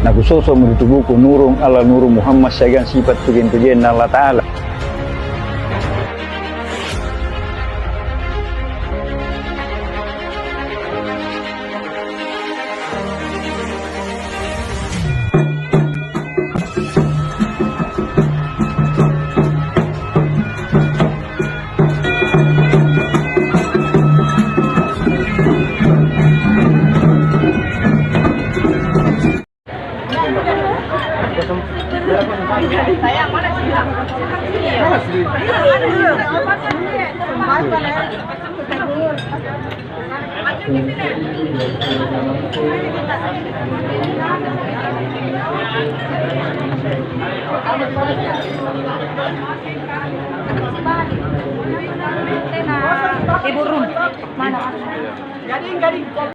Nakusosok mo ditubuko nurung ala nuru Muhammad sagan sifat tugen-tugen Allah Ta'ala. Saya mana sih? Ibu Rum mana? Gading.